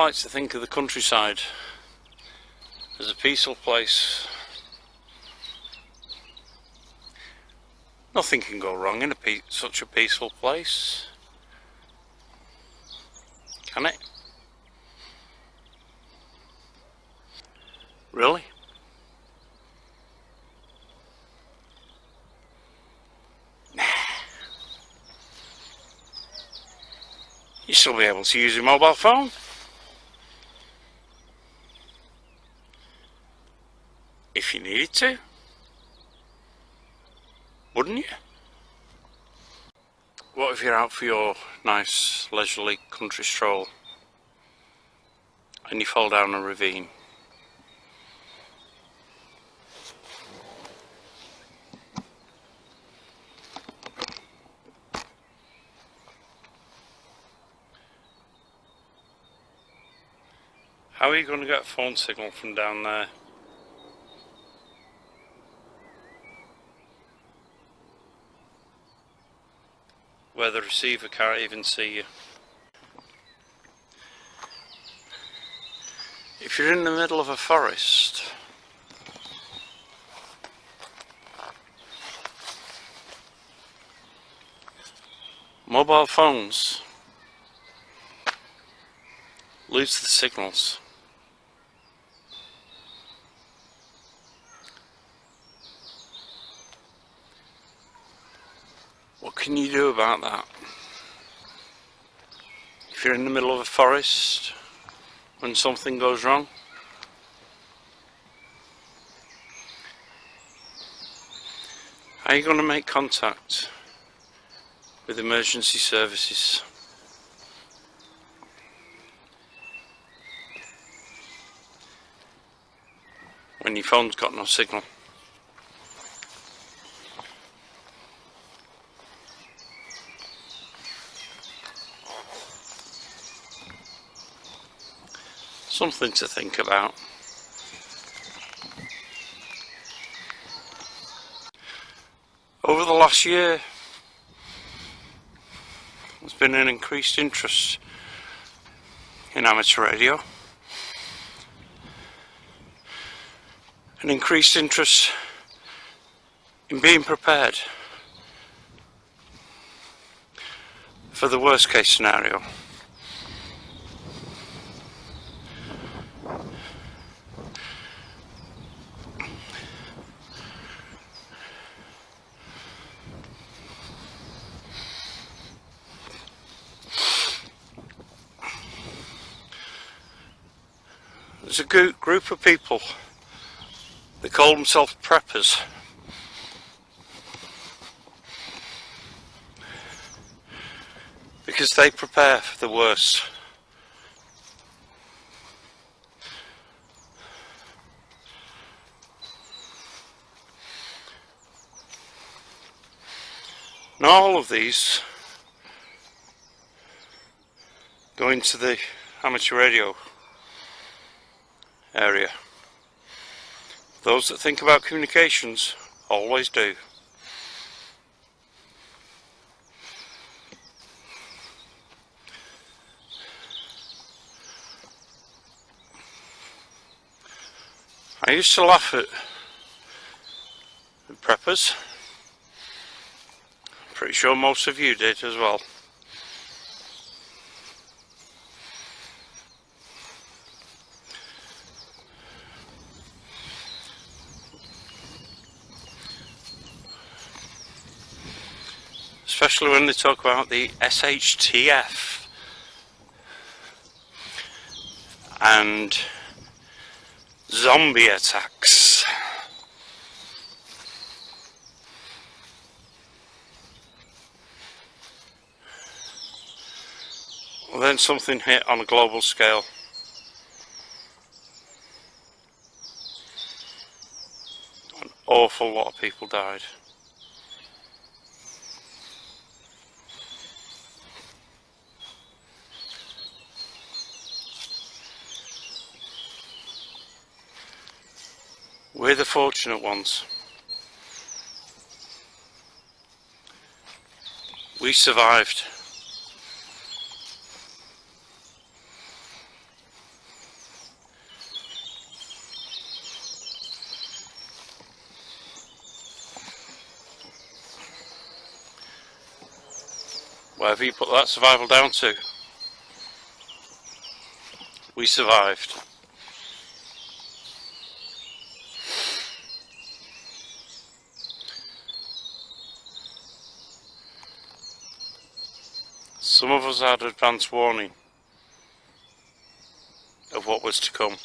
like to think of the countryside as a peaceful place. Nothing can go wrong in such a peaceful place, can it? Really? Nah. You'll still be able to use your mobile phone. If you needed to. Wouldn't you? What if you're out for your nice leisurely country stroll and you fall down a ravine? How are you going to get a phone signal from down there? Where the receiver can't even see you. If you're in the middle of a forest, mobile phones lose the signals. What can you do about that? If you're in the middle of a forest when something goes wrong, how are you going to make contact with emergency services? When your phone's got no signal. Something to think about. Over the last year, there's been an increased interest in amateur radio, an increased interest in being prepared for the worst case scenario. There's a group of people, they call themselves preppers. Because they prepare for the worst. Now all of these go into the amateur radio area. Those that think about communications always do. I used to laugh at the preppers. I'm pretty sure most of you did as well. Especially when they talk about the SHTF and zombie attacks. Well, then something hit on a global scale. An awful lot of people died. We're the fortunate ones. We survived. Whatever you put that survival down to, we survived. Some of us had advance warning of what was to come.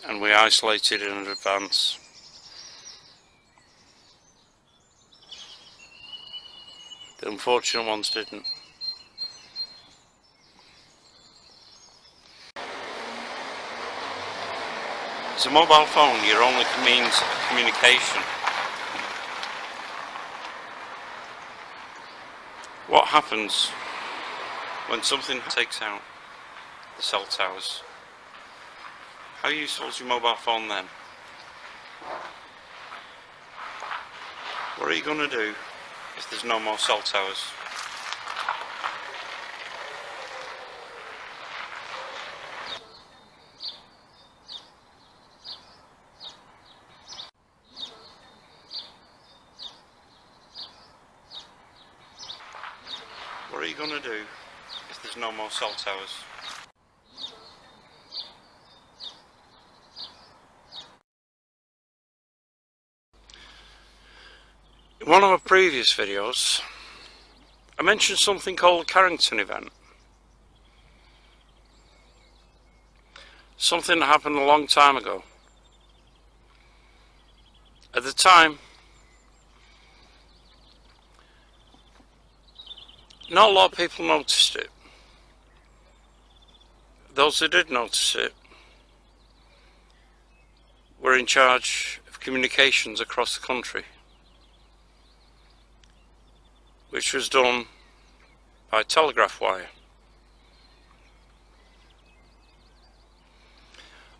And we isolated in advance. The unfortunate ones didn't. As a mobile phone, your only means of communication. What happens when something takes out the cell towers? How useful is your mobile phone then? What are you going to do if there's no more cell towers? What are you going to do if there's no more cell towers? In one of my previous videos, I mentioned something called Carrington Event. Something that happened a long time ago. At the time, not a lot of people noticed it. Those who did notice it were in charge of communications across the country, which was done by telegraph wire.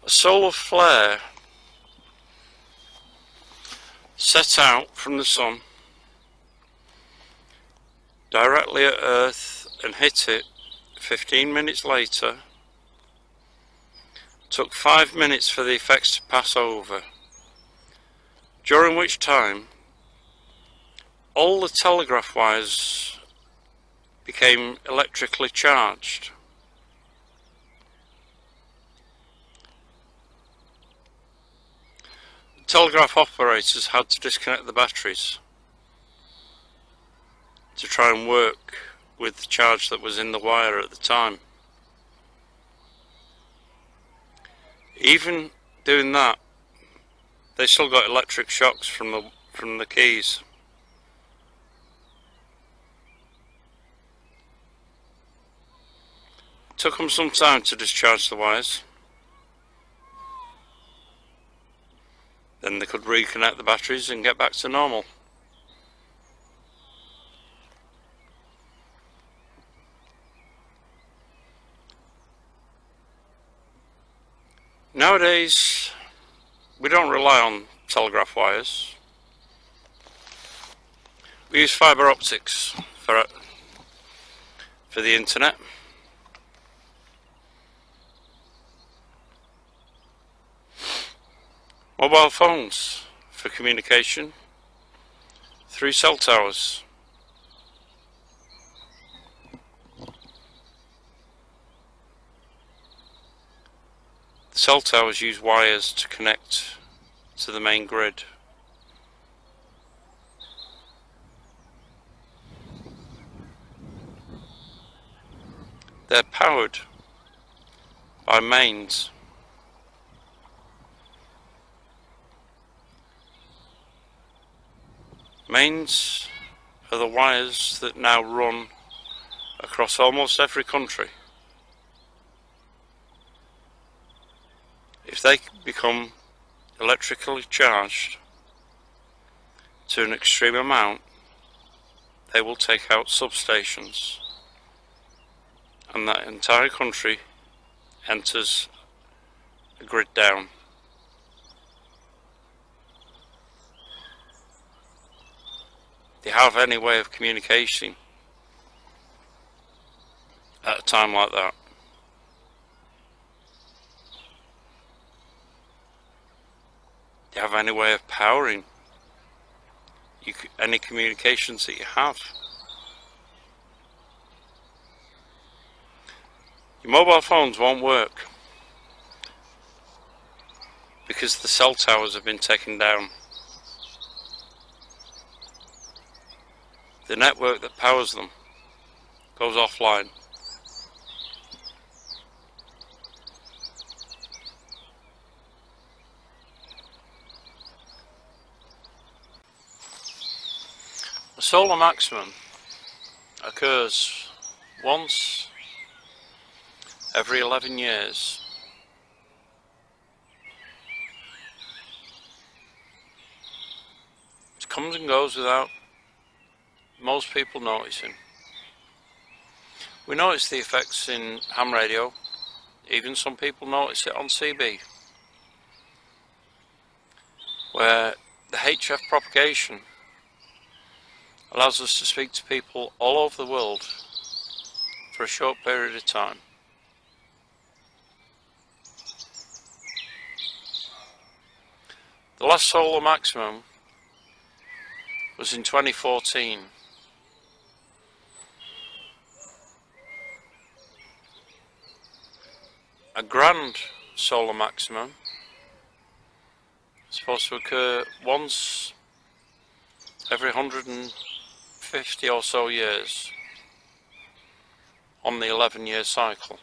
A solar flare set out from the sun directly at Earth and hit it 15 minutes later. Took 5 minutes for the effects to pass over, during which time all the telegraph wires became electrically charged. Telegraph operators had to disconnect the batteries to try and work with the charge that was in the wire at the time. Even doing that, they still got electric shocks from the keys. It took them some time to discharge the wires. Then they could reconnect the batteries and get back to normal. Nowadays, we don't rely on telegraph wires. We use fibre optics for the internet. Mobile phones for communication through cell towers. The cell towers use wires to connect to the main grid. They're powered by mains. Mains are the wires that now run across almost every country. If they become electrically charged to an extreme amount, they will take out substations, and that entire country enters a grid down. Do you have any way of communicating at a time like that? Do you have any way of powering any communications that you have. Your mobile phones won't work because the cell towers have been taken down. The network that powers them goes offline. A solar maximum occurs once every 11 years. It comes and goes without most people noticing. We notice the effects in ham radio, even some people notice it on CB, where the HF propagation allows us to speak to people all over the world for a short period of time. The last solar maximum was in 2014. A grand solar maximum is supposed to occur once every 150 or so years on the 11-year cycle.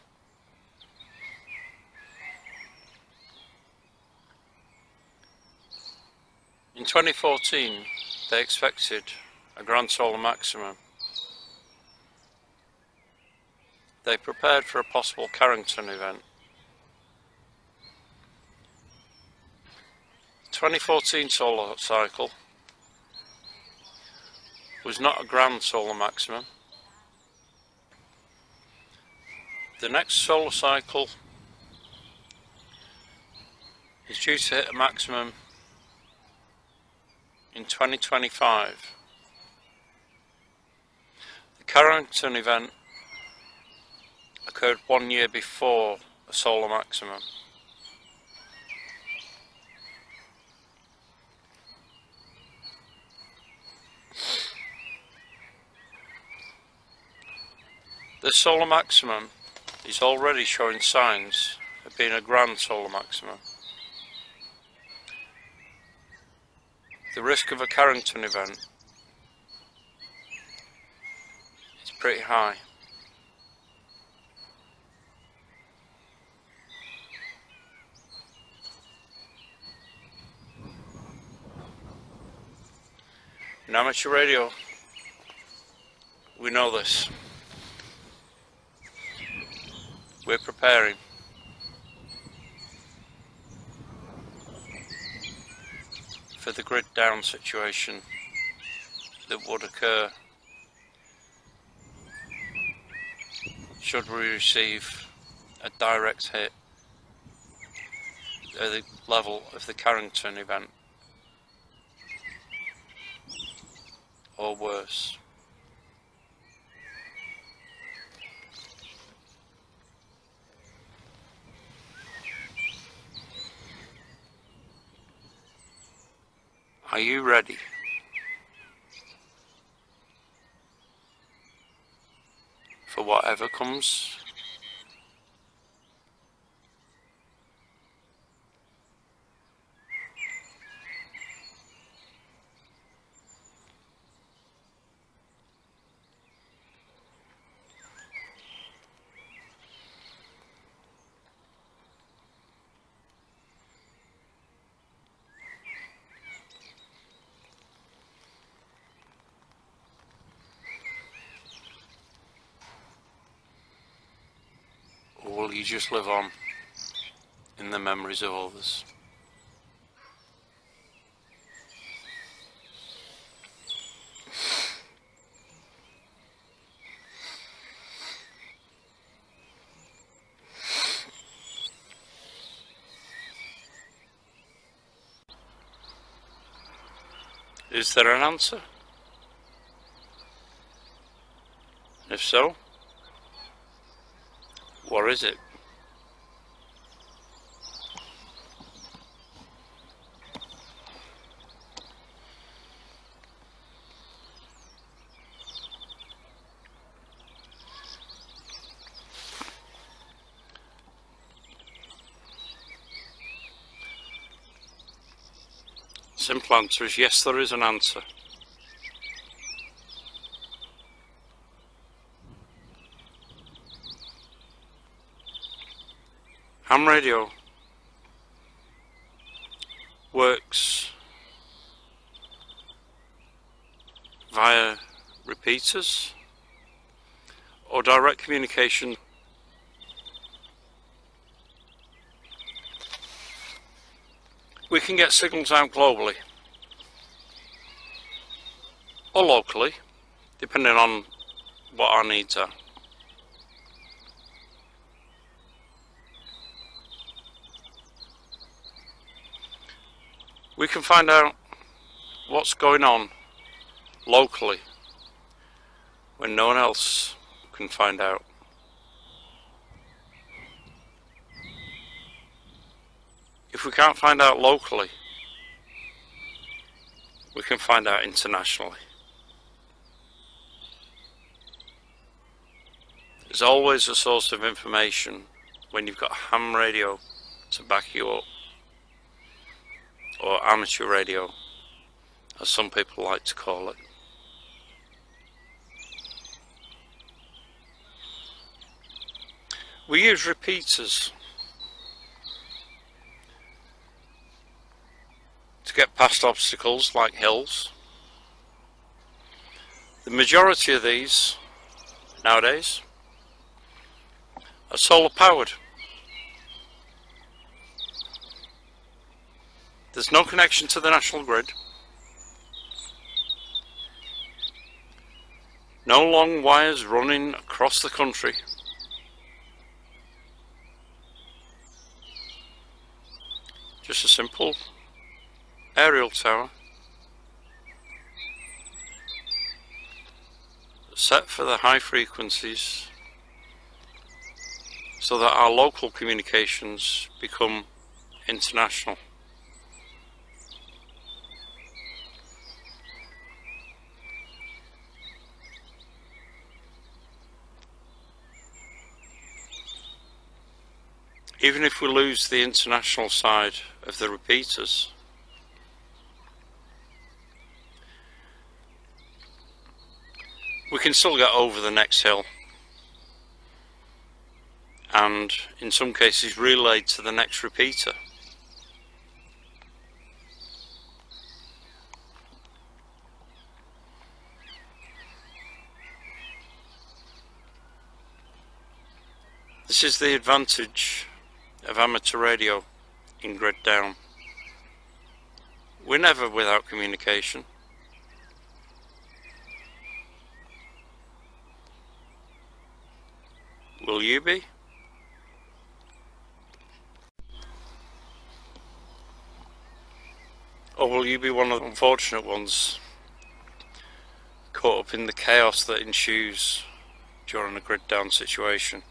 In 2014, they expected a grand solar maximum. They prepared for a possible Carrington event. 2014 solar cycle was not a grand solar maximum. The next solar cycle is due to hit a maximum in 2025. The Carrington event occurred 1 year before a solar maximum. The solar maximum is already showing signs of being a grand solar maximum. The risk of a Carrington event is pretty high. In amateur radio, we know this. We're preparing. For the grid down situation that would occur should we receive a direct hit at the level of the Carrington event or worse. Are you ready? For whatever comes? Or will you just live on in the memories of others? Is there an answer? If so, what is it? Simple answer is yes, there is an answer. Ham radio works via repeaters or direct communication. We can get signals out globally or locally, depending on what our needs are. We can find out what's going on locally when no one else can find out. If we can't find out locally, we can find out internationally. There's always a source of information when you've got ham radio to back you up, or amateur radio, as some people like to call it. We use repeaters to get past obstacles like hills. The majority of these nowadays are solar powered. There's no connection to the national grid. No long wires running across the country. Just a simple aerial tower set for the high frequencies so that our local communications become international. Even if we lose the international side of the repeaters, we can still get over the next hill and in some cases relayed to the next repeater. This is the advantage of amateur radio in grid down. We're never without communication. Will you be? Or will you be one of the unfortunate ones caught up in the chaos that ensues during a grid down situation?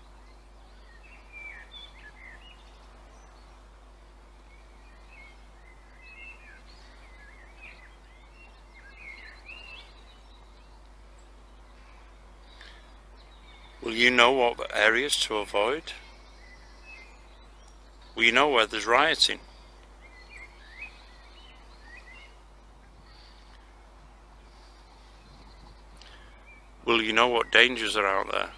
Will you know what areas to avoid? Will you know where there's rioting? Will you know what dangers are out there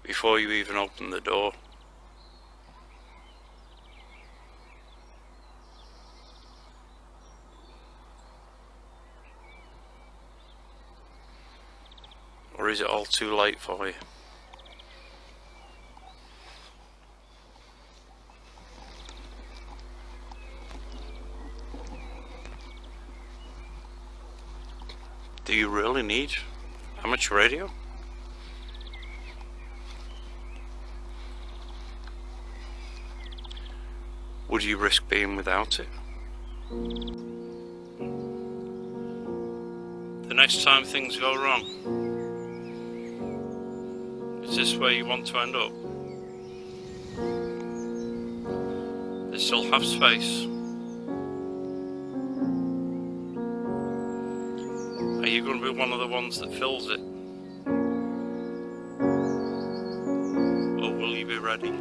before you even open the door? Or is it all too late for you? Do you really need amateur radio? Would you risk being without it? The next time things go wrong, is this where you want to end up? They still have space. Are you going to be one of the ones that fills it? Or will you be ready?